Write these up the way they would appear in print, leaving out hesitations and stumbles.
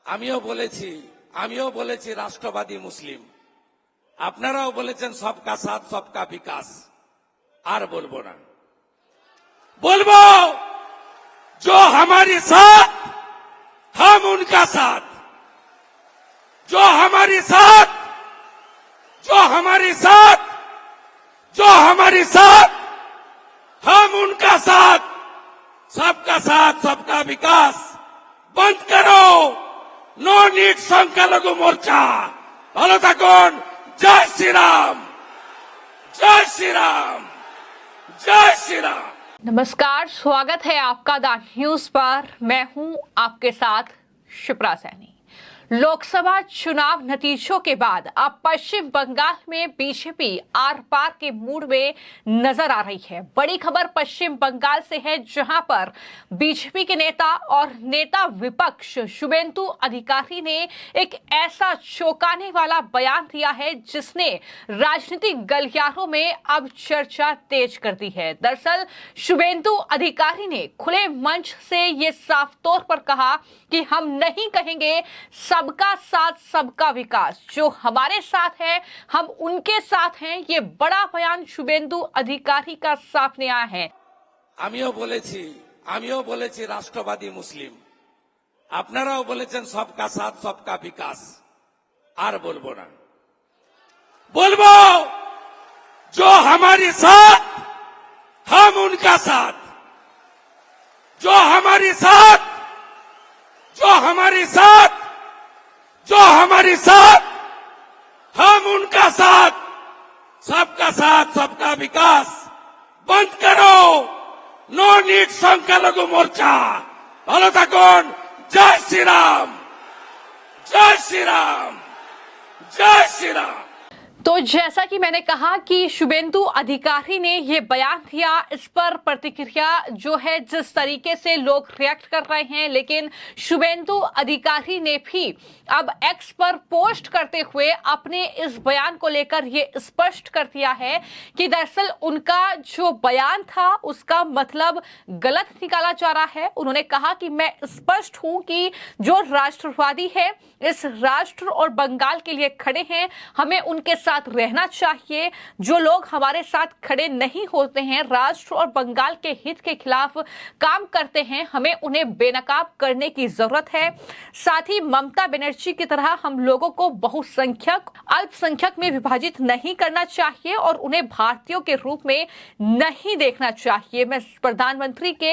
আমিও বলেছি রাষ্ট্রবাদী মুসলিম, আপনারাও বলেছেন সবকা সাথ সবকা বিকাশ। আর বলবো না, বলবো जो हमारे साथ हम उनका साथ, जो हमारे साथ हम उनका साथ, सबका साथ सबका विकास। बंद करो नो नीड संख्यालघु मोर्चा। ভালো থাকুন। जय श्री राम, जय श्री राम, जय श्री राम। नमस्कार, स्वागत है आपका द न्यूज पर। मैं हूं आपके साथ शिप्रा सैनी। लोकसभा चुनाव नतीजों के बाद अब पश्चिम बंगाल में बीजेपी आर पार के मूड में नजर आ रही है। बड़ी खबर पश्चिम बंगाल से है, जहां पर बीजेपी के नेता और नेता विपक्ष शुभेंदु अधिकारी ने एक ऐसा चौंकाने वाला बयान दिया है जिसने राजनीतिक गलियारों में अब चर्चा तेज कर दी है। दरअसल शुभेंदु अधिकारी ने खुले मंच से ये साफ तौर पर कहा कि हम नहीं कहेंगे सबका साथ सबका विकास, जो हमारे साथ है हम उनके साथ हैं। ये बड़ा बयान शुभेंदु अधिकारी का सामने आया है। আমিও বলেছি রাষ্ট্রবাদী মুসলিম, আপনারাও বলেছেন সবকা সাথ সবকা বিকাশ। আর বলবো না, বলবো जो हमारे साथ हम उनका साथ, जो हमारे साथ हम उनका साथ, सबका साथ सबका विकास। बंद करो नो नीड संख्यालघु मोर्चा। ভালো থাকুন। जय श्री राम, जय श्री राम, जय श्री राम। तो जैसा कि मैंने कहा कि शुभेंदु अधिकारी ने ये बयान दिया, इस पर प्रतिक्रिया जो है जिस तरीके से लोग रिएक्ट कर रहे हैं, लेकिन शुभेंदु अधिकारी ने भी अब एक्स पर पोस्ट करते हुए अपने इस बयान को लेकर ये स्पष्ट कर दिया है कि दरअसल उनका जो बयान था उसका मतलब गलत निकाला जा रहा है। उन्होंने कहा कि मैं स्पष्ट हूं कि जो राष्ट्रवादी है इस राष्ट्र और बंगाल के लिए खड़े हैं, हमें उनके साथ रहना चाहिए। जो लोग हमारे साथ खड़े नहीं होते हैं, राष्ट्र और बंगाल के हित के खिलाफ काम करते हैं, हमें उन्हें बेनकाब करने की जरूरत है। साथ ही ममता बनर्जी की तरह हम लोगों को बहुसंख्यक अल्पसंख्यक में विभाजित नहीं करना चाहिए और उन्हें भारतीयों के रूप में नहीं देखना चाहिए। मैं प्रधानमंत्री के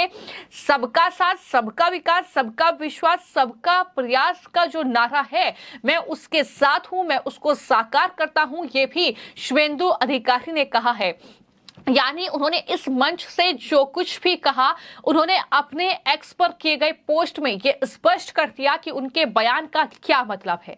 सबका साथ सबका विकास सबका विश्वास सबका प्रयास का जो नारा है, मैं उसके साथ हूं, मैं उसको साकार करता हूं, ये भी शुभेंदु अधिकारी ने कहा है। यानी उन्होंने इस मंच से जो कुछ भी कहा, उन्होंने अपने एक्स पर किए गए पोस्ट में ये स्पष्ट कर दिया कि उनके बयान का क्या मतलब है।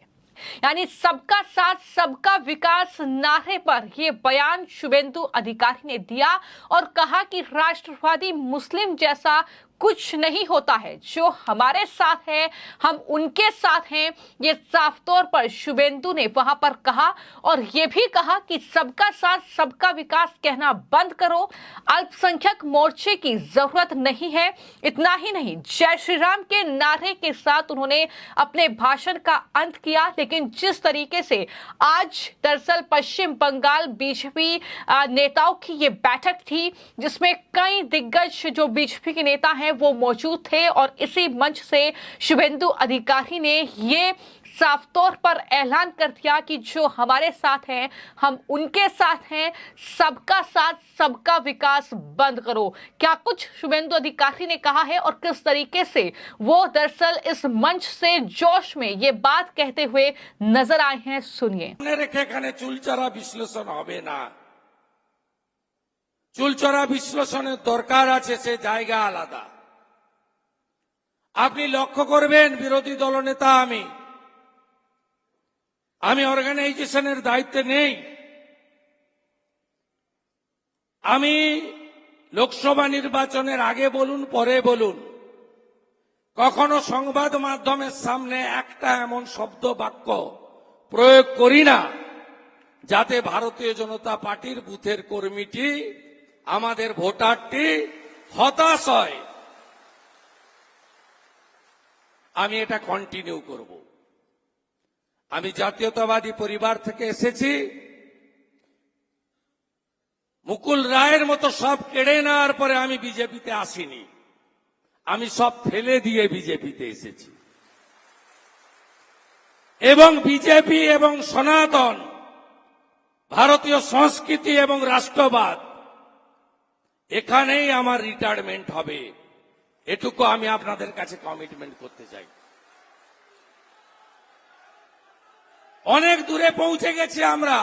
यानी सबका साथ सबका विकास नारे पर यह बयान शुभेंदु अधिकारी ने दिया और कहा कि राष्ट्रवादी मुस्लिम जैसा कुछ नहीं होता है, जो हमारे साथ है हम उनके साथ हैं। ये साफ तौर पर शुभेंदु ने वहां पर कहा और ये भी कहा कि सबका साथ सबका विकास कहना बंद करो, अल्पसंख्यक मोर्चे की जरूरत नहीं है। इतना ही नहीं, जय श्री राम के नारे के साथ उन्होंने अपने भाषण का अंत किया। लेकिन जिस तरीके से आज दरअसल पश्चिम बंगाल बीजेपी नेताओं की ये बैठक थी, जिसमें कई दिग्गज जो बीजेपी के नेता हैं वो मौजूद थे और इसी मंच से शुभेंदु अधिकारी ने ये साफ तौर पर ऐलान कर दिया कि जो हमारे साथ हैं हम उनके साथ हैं, सबका साथ सबका विकास बंद करो। क्या कुछ शुभेंदु अधिकारी ने कहा है और किस तरीके से वो दरअसल इस मंच से जोश में ये बात कहते हुए नजर आए हैं, सुनिए। চুলচড়া বিশ্লেষণ হবে না, চুলচড়া বিশ্লেষণের দরকার আছে, সে জায়গা আলাদা। আপনি লক্ষ্য করবেন বিরোধী দলনেতা আমি অর্গানাইজেশনের দায়িত্বে নেই। আমি লোকসভা নির্বাচনের আগে বলুন পরে বলুন, কখনো সংবাদ মাধ্যমের সামনে একটা এমন শব্দ বাক্য প্রয়োগ করি না যাতে ভারতীয় জনতা পার্টির বুথের কর্মীটি আমাদের ভোটারটি হতাশ হয়। আমি এটা কন্টিনিউ করব। আমি জাতীয়তাবাদী পরিবার থেকে এসেছি, মুকুল রায়ের মতো সব কেড়ে নেওয়ার পরে আমি বিজেপিতে আসিনি, আমি সব ফেলে দিয়ে বিজেপিতে এসেছি। এবং বিজেপি এবং সনাতন ভারতীয় সংস্কৃতি এবং রাষ্ট্রবাদ, এখানেই আমার রিটায়ারমেন্ট হবে, এটুকু আমি আপনাদের কাছে কমিটমেন্ট করতে চাই। অনেক দূরে পৌঁছে গেছি আমরা।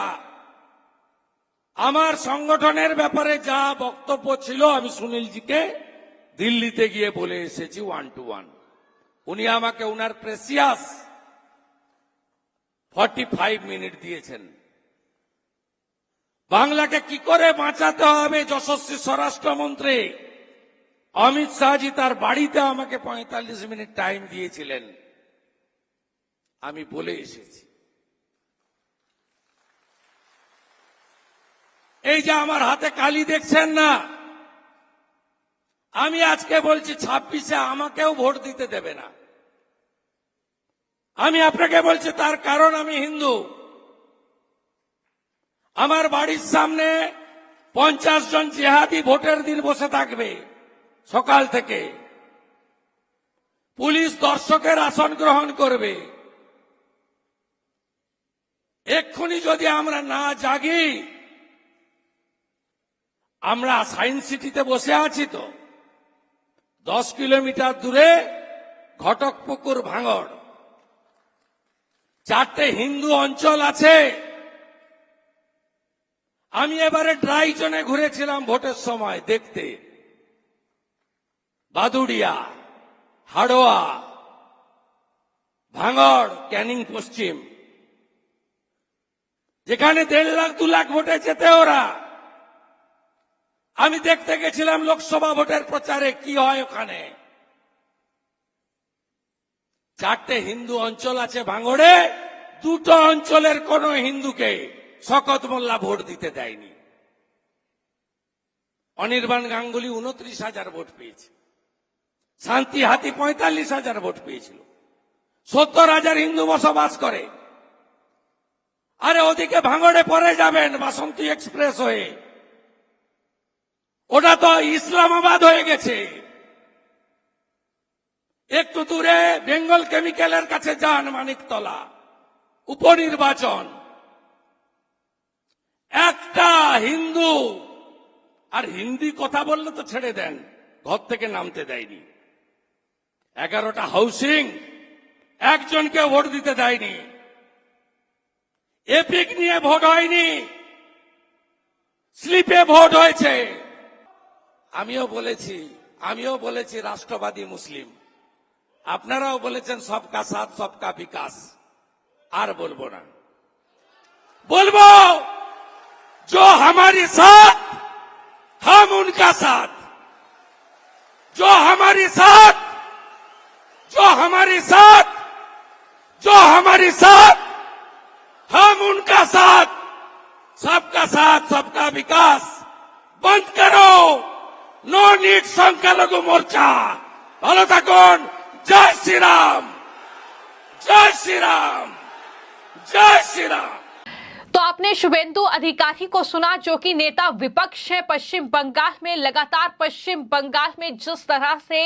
আমার সংগঠনের ব্যাপারে যা বক্তব্য ছিল আমি সুনীলজিকে দিল্লিতে গিয়ে বলে এসেছি 1 to 1। উনি আমাকে উনার প্রেসিয়াস 45 মিনিট দিয়েছেন। বাংলাকে কি করে বাঁচাতে হবে, যশস্বী স্বরাষ্ট্রমন্ত্রী অমিত শাহজি তার বাড়িতে আমাকে 45 মিনিট টাইম দিয়েছিলেন, আমি বলে এসেছি। এই যে আমার হাতে কালি দেখছেন না, আমি আজকে বলছি 26-এ আমাকেও ভোট দিতে দেবে না। আমি আপনাকে বলছি তার কারণ আমি হিন্দু। আমার বাড়ির সামনে 50 জন জিহাদি ভোটের দিন বসে থাকবে সকাল থেকে, পুলিশ দর্শকের আসন গ্রহণ করবে। এক্ষুনি যদি আমরা না জাগি, আমরা সায়েন্স সিটিতে বসে আছি তো, 10 কিলোমিটার দূরে ঘটকপুকুর ভাঙড়, 4টে হিন্দু অঞ্চল আছে। আমি এবারে ড্রাই জোনে ঘুরেছিলাম ভোটের সময় দেখতে, বাদুড়িয়া, হাড়োয়া, ভাঙড়, ক্যানিং পশ্চিম, যেখানে 1.5 লাখ 2 লাখ ভোটে যেতে ওরা। আমি দেখতে গেছিলাম লোকসভা ভোটের প্রচারে কি হয় ওখানে। 4টে হিন্দু অঞ্চল আছে ভাঙড়ে, 2টো অঞ্চলের কোন হিন্দুকে শকত মোল্লা ভোট দিতে দেয়নি। অনির্বাণ গাঙ্গুলি 29,000 ভোট পেয়েছে, শান্তি হাতি 45,000 ভোট পেয়েছিল। 70,000 হিন্দু বসবাস করে। আরে ওদিকে ভাঙড়ে পরে যাবেন বাসন্তী এক্সপ্রেস হয়ে, ওটা তো ইসলামাবাদ হয়ে গেছে। একটু দূরে বেঙ্গল কেমিক্যালের কাছে যান, মানিকতলা, উপনির্বাচন, একটা হিন্দু, আর হিন্দি কথা বললে তো ছেড়ে দেন, ঘর থেকে নামতে দেয়নি। 11টা হাউসিং, একজনকে ভোট দিতে দেয়নি। এপিক নিয়ে ভোট হয়নি, স্লিপে ভোট হয়েছে। আমিও বলেছি রাষ্ট্রবাদী মুসলিম, আপনারাও বলেছেন সবকা সাথ সবকা বিকাশ। আর বলবো না, বলবো जो हमारे साथ हम उनका साथ, जो हमारे साथ हम उनका साथ, सबका साथ सबका विकास। बंद करो नो नीट संख्यालघु मोर्चा। ভালো থাকুন। जय श्री राम, जय श्री राम, जय श्री राम। तो आपने शुभेंदु अधिकारी को सुना, जो कि नेता विपक्ष है पश्चिम बंगाल में। लगातार पश्चिम बंगाल में जिस तरह से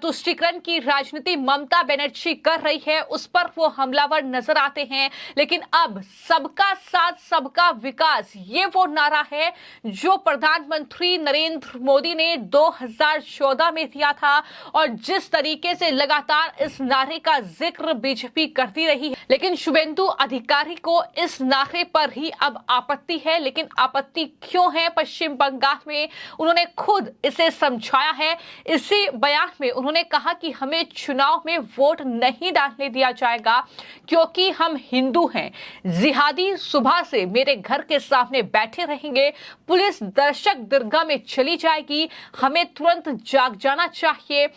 तुष्टीकरण की राजनीति ममता बनर्जी कर रही है, उस पर वो हमलावर नजर आते हैं। लेकिन अब सबका साथ सबका विकास, ये वो नारा है जो प्रधानमंत्री नरेंद्र मोदी ने 2014 में दिया था, और जिस तरीके से लगातार इस नारे का जिक्र बीजेपी करती रही है। लेकिन शुभेंदु अधिकारी को इस नारे पर ही अब आपत्ति है। लेकिन आपत्ति क्यों है पश्चिम बंगाल में, उन्होंने खुद इसे समझाया है। इसी बयान में उन्होंने कहा कि हमें चुनाव में वोट नहीं डालने दिया जाएगा, क्योंकि हम हिंदू हैं। जिहादी सुबह से मेरे घर के सामने बैठे रहेंगे, पुलिस दर्शक दरगाह में चली जाएगी, हमें तुरंत जाग जाना चाहिए।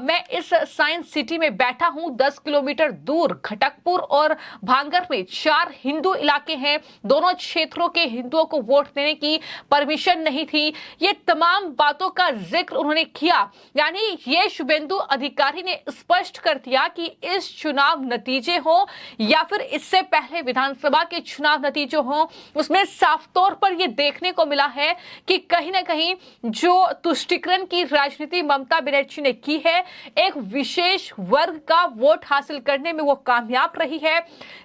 मैं इस साइंस सिटी में बैठा हूं, 10 किलोमीटर दूर खटकपुर और भांगर में 4 हिंदू इलाके हैं। दोनों क्षेत्रों के हिंदुओं को वोट देने की परमिशन नहीं थी। ये तमाम बातों का जिक्र उन्होंने किया। यानी ये शुभेंदु अधिकारी ने स्पष्ट कर दिया कि इस चुनाव नतीजे हो या फिर इससे पहले विधानसभा के चुनाव नतीजे हो, उसमें साफ तौर पर यह देखने को मिला है कि कहीं ना कहीं जो तुष्टीकरण की राजनीति ममता बनर्जी ने की है, एक विशेष वर्ग का वोट हासिल करने में वो कामयाब रही है।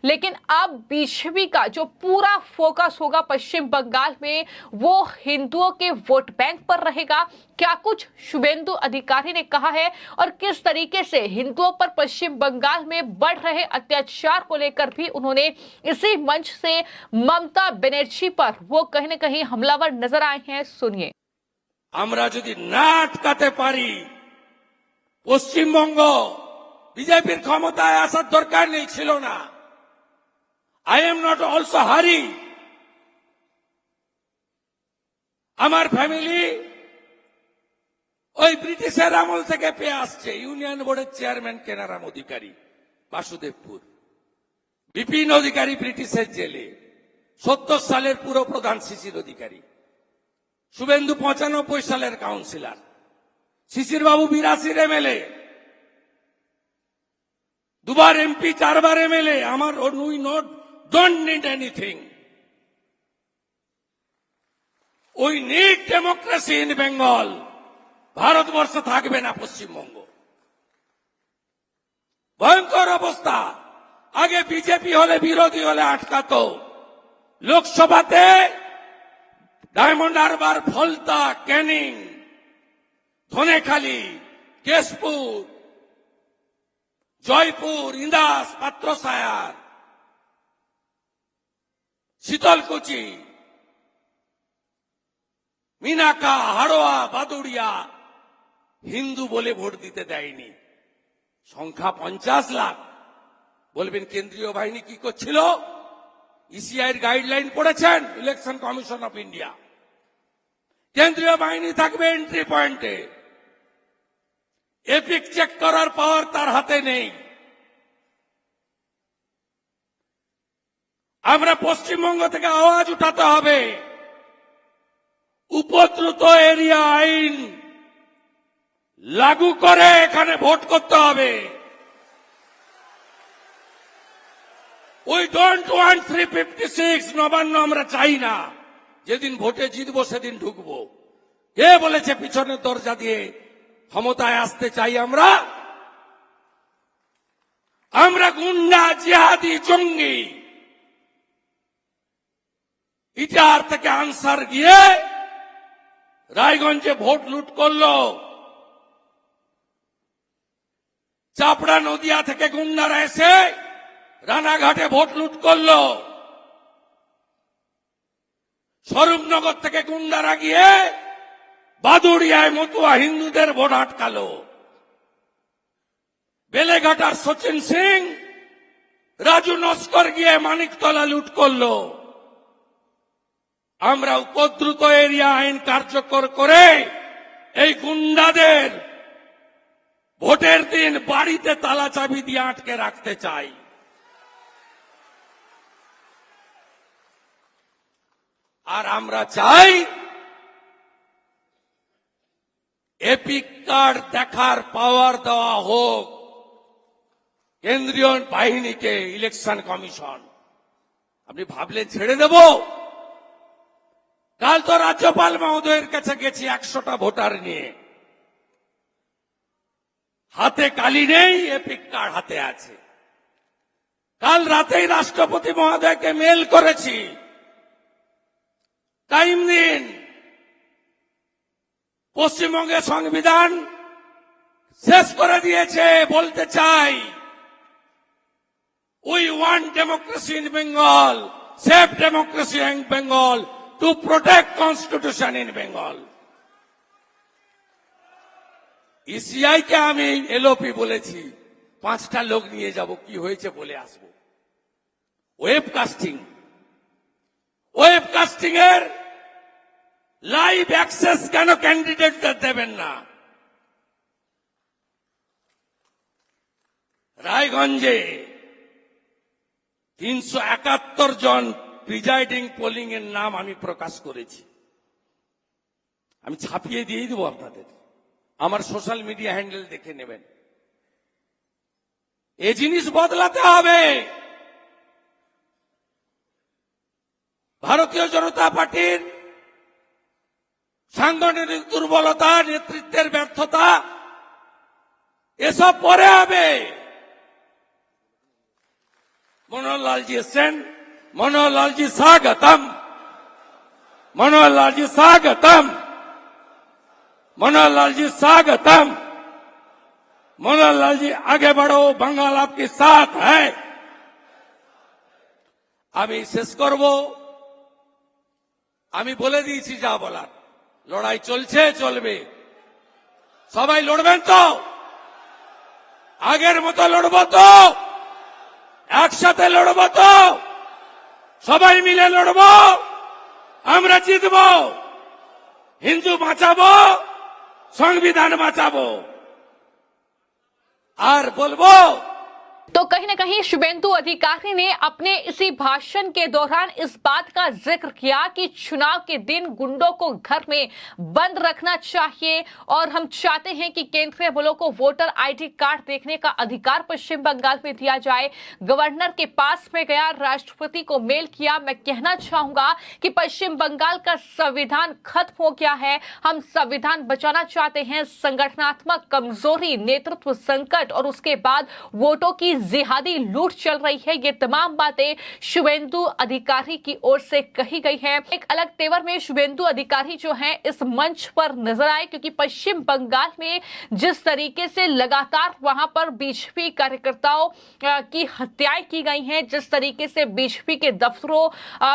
लेकिन अब बीजेपी का जो पूरा फोकस होगा पश्चिम बंगाल में, वो हिंदुओं के वोट बैंक पर रहेगा। क्या कुछ शुभेंदु अधिकारी ने कहा है और किस तरीके से हिंदुओं पर पश्चिम बंगाल में बढ़ रहे अत्याचार को लेकर भी उन्होंने इसी मंच से ममता बनर्जी पर वो कहीं ना कहीं हमलावर नजर आए हैं, सुनिए। আমরা যদি না আটকাতে পারি, পশ্চিমবঙ্গ বিজেপির ক্ষমতায় আসার দরকার নেই, ছিল না। আই এম নট অলসো হারি। আমার ফ্যামিলি ওই ব্রিটিশের আমল থেকে পেয়ে আসছে। ইউনিয়ন বোর্ডের চেয়ারম্যান কেনারাম অধিকারী, বাসুদেবপুর। বিপিন অধিকারী ব্রিটিশের জেলে, 70 সালের পুরো প্রধান শিশির অধিকারী। শুভেন্দু 95 সালের কাউন্সিলর, শিশির বাবু 82 এমএলএ, দুবার এমপি, 4 বার এমএলএ। আমার we not don't need anything. We need democracy in Bengal. Bharatvarsha থাকবে না পশ্চিমবঙ্গ। ভয়ঙ্কর অবস্থা। আগে বিজেপি হলে, বিরোধী হলে আটকাতো। লোকসভাতে ডায়মন্ড হারবার, ফলতা, ক্যানিং, ধনেখালি, কেশপুর, জয়পুর, ইন্দাস, পাত্রসায়ার, শীতলকুচি, মিনাকা, হাড়োয়া, বাদুড়িয়া হিন্দু বলে ভোট দিতে দেয়নি। সংখ্যা 50 লাখ। বলবেন কেন্দ্রীয় বাহিনী কি করছিল? ইসিআইয়ের গাইডলাইন পড়েছেন? Election commission of India. কেন্দ্রীয় বাহিনী থাকবে এন্ট্রি পয়েন্টে। এপিক চেক করার পাওয়ার তার হাতে নেই। আমরা পশ্চিমবঙ্গ থেকে আওয়াজ উঠাতে হবে। উপদ্রুত এরিয়া আইন লাগু করে এখানে ভোট করতে হবে। উই ডোন্ট ওয়ান্ট 356 নবান্ন আমরা চাই না। যেদিন ভোটে জিতবো সেদিন ঢুকবো। কে বলেছে পিছনের দরজা দিয়ে ক্ষমতায় আসতে চাই আমরা? আমরা গুন্ডা, জিহাদি, জঙ্গি। ইটার থেকে আনসার গিয়ে রায়গঞ্জে ভোট লুট করলো। চাপড়া, নদিয়া থেকে গুন্ডারা এসে রানাঘাটে ভোট লুট করলো। স্বরূপনগর থেকে গুন্ডারা গিয়ে বাদুড়িয়ায় মতুয়া হিন্দুদের ভোট আটকালো। বেলেঘাটার সচিন সিং, রাজু নস্কর গিয়ে মানিকতলা লুট করলো। আমরা উপদ্রুত এরিয়া আইন কার্যকর করে এই গুন্ডাদের ভোটের দিন বাড়িতে তালা চাবি দিয়ে আটকে রাখতে চাই। আর আমরা চাই এপিক কার্ড দেখার পাওয়ার দেওয়া হোক কেন্দ্রীয় বাহিনীকে, ইলেকশন কমিশন। আপনি ভাবলেন ছেড়ে দেব? কাল তো রাজ্যপাল মহোদয়ের কাছে গেছি 100টা ভোটার নিয়ে। হাতে কালি নেই, এপিক কার্ড হাতে আছে। কাল রাতেই রাষ্ট্রপতি মহোদয়কে মেল করেছি, টাইম দিন। পশ্চিমবঙ্গের সংবিধান শেষ করে দিয়েছে। বলতে চাই, we want democracy in Bengal, safe democracy in Bengal, to protect constitution in Bengal. ECI কে আমি এলওপি বলেছি, 5টা লোক নিয়ে যাব, কি হয়েছে বলে আসবো। ওয়েবকাস্টিং, ওয়েবকাস্টিং এর লাইভ অ্যাক্সেস কেন ক্যান্ডিডেটদের দেবেন না? রায়গঞ্জে 371 জন প্রিজাইডিং পোলিং এর নাম আমি প্রকাশ করেছি। আমি ছাপিয়ে দিয়ে দেবো আপনাদের, আমার সোশ্যাল মিডিয়া হ্যান্ডেল দেখে নেবেন। এই জিনিস বদলাতে হবে। ভারতীয় জনতা পার্টির সাংগঠনিক দুর্বলতা, নেতৃত্বের ব্যর্থতা, এসব পরে হবে। मनोहर लाल जी एसें, मनोहर लाल जी स्वागतम, मनोहर लाल जी स्वागतम, मनोहर लाल जी स्वागतम, मनोहर लाल जी आगे बढ़ो, बंगाल आपके साथ है। আমি শেষ করব। আমি বলে দিয়েছি যা বলার, লড়াই চলছে, চলবে। সবাই লড়বেন তো? আগের মতো লড়বো তো? একসাথে লড়বো তো? সবাই মিলে লড়বো, আমরা জিতবো। হিন্দু বাঁচাবো, সংবিধান বাঁচাবো। আর বলবো, तो कहीं न कहीं शुभेंदु अधिकारी ने अपने इसी भाषण के दौरान इस बात का जिक्र किया कि चुनाव के दिन गुंडों को घर में बंद रखना चाहिए और हम चाहते हैं कि केंद्रीय बलों को वोटर आईडी कार्ड देखने का अधिकार पश्चिम बंगाल में दिया जाए। गवर्नर के पास में गया, राष्ट्रपति को मेल किया। मैं कहना चाहूंगा कि पश्चिम बंगाल का संविधान खत्म हो गया है, हम संविधान बचाना चाहते हैं। संगठनात्मक कमजोरी, नेतृत्व संकट और उसके बाद वोटों की जिहादी लूट चल रही है। ये तमाम बातें शुभेंदु अधिकारी की ओर से कही गई है। एक अलग तेवर में शुभेंदु अधिकारी जो हैं इस मंच पर नजर आए, क्योंकि पश्चिम बंगाल में जिस तरीके से लगातार वहां पर बीजेपी कार्यकर्ताओं की हत्याएं की गई हैं, जिस तरीके से बीजेपी के दफ्तरों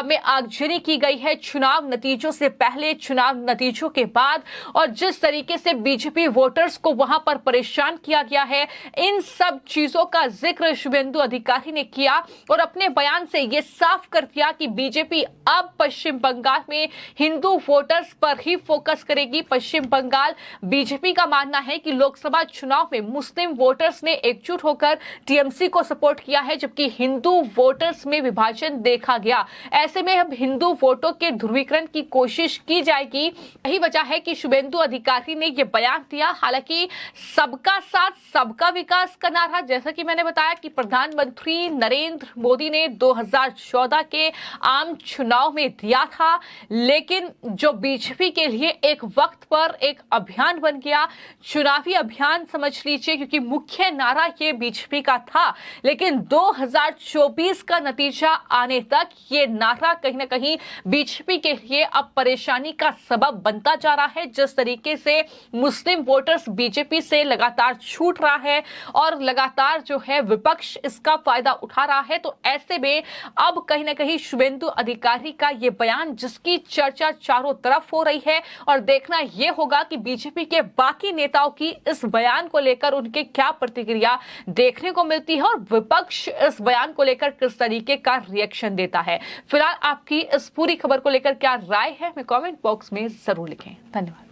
में आगजनी की गई है, चुनाव नतीजों से पहले, चुनाव नतीजों के बाद, और जिस तरीके से बीजेपी वोटर्स को वहां पर परेशान किया गया है, इन सब चीजों का जिक्र शुभेंदु अधिकारी ने किया और अपने बयान से यह साफ कर दिया कि बीजेपी अब पश्चिम बंगाल में हिंदू वोटर्स पर ही फोकस करेगी। पश्चिम बंगाल बीजेपी का मानना है कि लोकसभा चुनाव में मुस्लिम वोटर्स ने एकजुट होकर टीएमसी को सपोर्ट किया है, जबकि हिंदू वोटर्स में विभाजन देखा गया। ऐसे में अब हिंदू वोटों के ध्रुवीकरण की कोशिश की जाएगी। यही वजह है कि शुभेंदु अधिकारी ने यह बयान दिया। हालांकि सबका साथ सबका विकास का नारा, जैसा कि मैंने बताया कि प्रधानमंत्री नरेंद्र मोदी ने 2014 के आम चुनाव में दिया था, लेकिन जो बीजेपी के लिए एक वक्त पर एक अभियान बन गया, चुनावी अभियान समझ लीजिए, क्योंकि मुख्य नारा ये बीजेपी का था, लेकिन 2024 का नतीजा आने तक ये नारा कहीं ना कहीं बीजेपी के लिए अब परेशानी का सबब बनता जा रहा है। जिस तरीके से मुस्लिम वोटर्स बीजेपी से लगातार छूट रहा है और लगातार जो है विपक्ष इसका फायदा उठा रहा है, तो ऐसे में अब कहीं ना कहीं शुभेंदु अधिकारी का ये बयान, जिसकी चर्चा चारों तरफ हो रही है, और देखना यह होगा कि बीजेपी के बाकी नेताओं की इस बयान को लेकर उनके क्या प्रतिक्रिया देखने को मिलती है और विपक्ष इस बयान को लेकर किस तरीके का रिएक्शन देता है। फिलहाल आपकी इस पूरी खबर को लेकर क्या राय है, हमें कमेंट बॉक्स में जरूर लिखें। धन्यवाद।